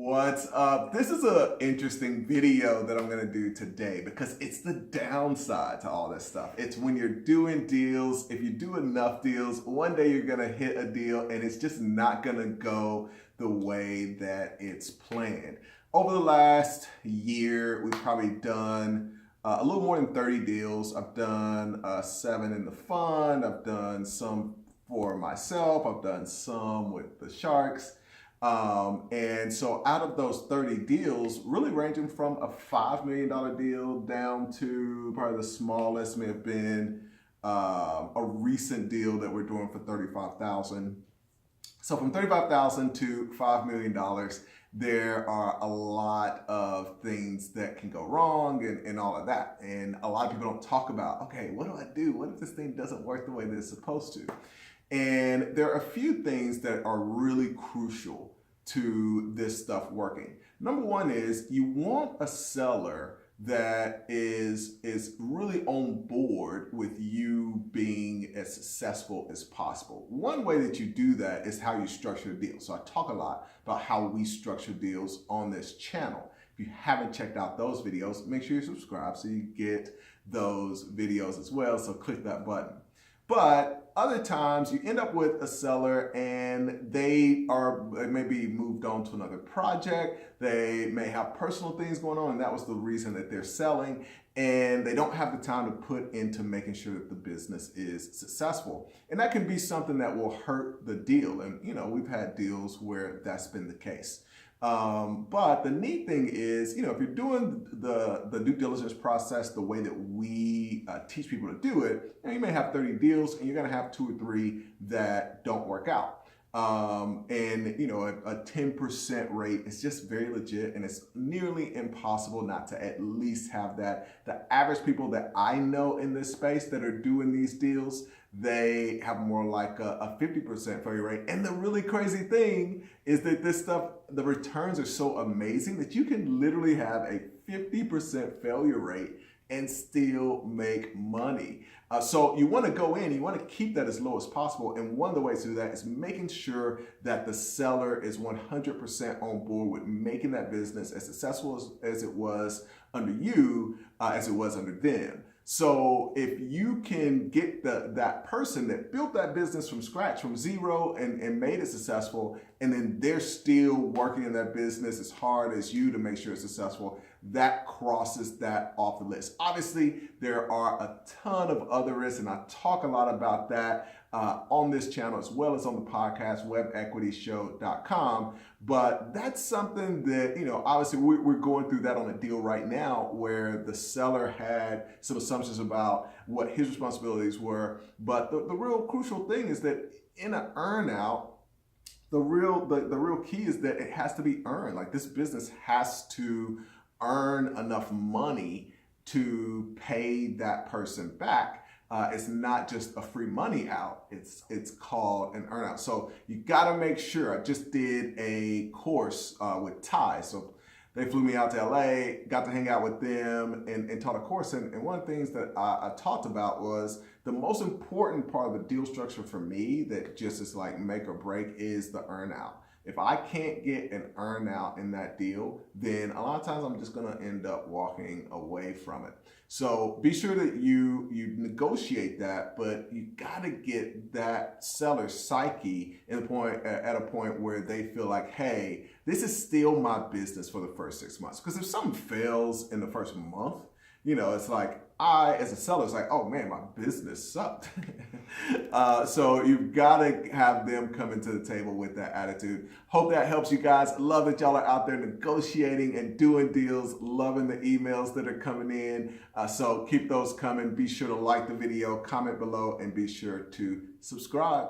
What's up? This is an interesting video that I'm going to do today because it's the downside to all this stuff. It's when you're doing deals, if you do enough deals, one day you're going to hit a deal and it's just not going to go the way that it's planned. Over the last year, we've probably done a little more than 30 deals. I've done 7 in the fund. I've done some for myself. I've done some with the sharks. And so out of those 30 deals, really ranging from a $5 million deal down to probably the smallest may have been a recent deal that we're doing for $35,000. So from $35,000 to $5 million, there are a lot of things that can go wrong and all of that. And a lot of people don't talk about, okay, what do I do? What if this thing doesn't work the way that it's supposed to? And there are a few things that are really crucial to this stuff working. Number one is you want a seller that is really on board with you being as successful as possible. One way that you do that is how you structure a deal. So I talk a lot about how we structure deals on this channel. If you haven't checked out those videos, make sure you subscribe so you get those videos as well. So click that button. But other times you end up with a seller and they may be moved on to another project. They may have personal things going on, and that was the reason that they're selling. And they don't have the time to put into making sure that the business is successful. And that can be something that will hurt the deal. And we've had deals where that's been the case. But the neat thing is, if you're doing the due diligence process the way that we teach people to do it, you may have 30 deals and you're going to have 2 or 3 that don't work out. And a 10% rate is just very legit, and it's nearly impossible not to at least have that. The average people that I know in this space that are doing these deals, they have more like a 50% failure rate. And the really crazy thing is that this stuff, the returns are so amazing that you can literally have a 50% failure rate and still make money. So you want to go in, you want to keep that as low as possible. And one of the ways to do that is making sure that the seller is 100% on board with making that business as successful as it was under you, as it was under them. So if you can get that person that built that business from scratch, from zero, and made it successful, and then they're still working in that business as hard as you to make sure it's successful, that crosses that off the list. Obviously, there are a ton of other risks, and I talk a lot about that on this channel as well as on the podcast, webequityshow.com. But that's something that, obviously we're going through that on a deal right now where the seller had some assumptions about what his responsibilities were. But the real crucial thing is that in an earnout, the real key is that it has to be earned. Like, this business has to earn enough money to pay that person back. It's not just a free money out. It's called an earnout. So you got to make sure. I just did a course with Tai. So they flew me out to LA, got to hang out with them and taught a course. And one of the things that I talked about was the most important part of the deal structure for me that just is like make or break is the earnout. If I can't get an earnout in that deal, then a lot of times I'm just going to end up walking away from it. So be sure that you negotiate that, but you got to get that seller's psyche at a point where they feel like, hey, this is still my business for the first 6 months. Because if something fails in the first month, it's like, I, as a seller, is like, oh man, my business sucked. So you've got to have them come into the table with that attitude. Hope that helps you guys. Love that y'all are out there negotiating and doing deals. Loving the emails that are coming in. So keep those coming. Be sure to like the video, comment below, and be sure to subscribe.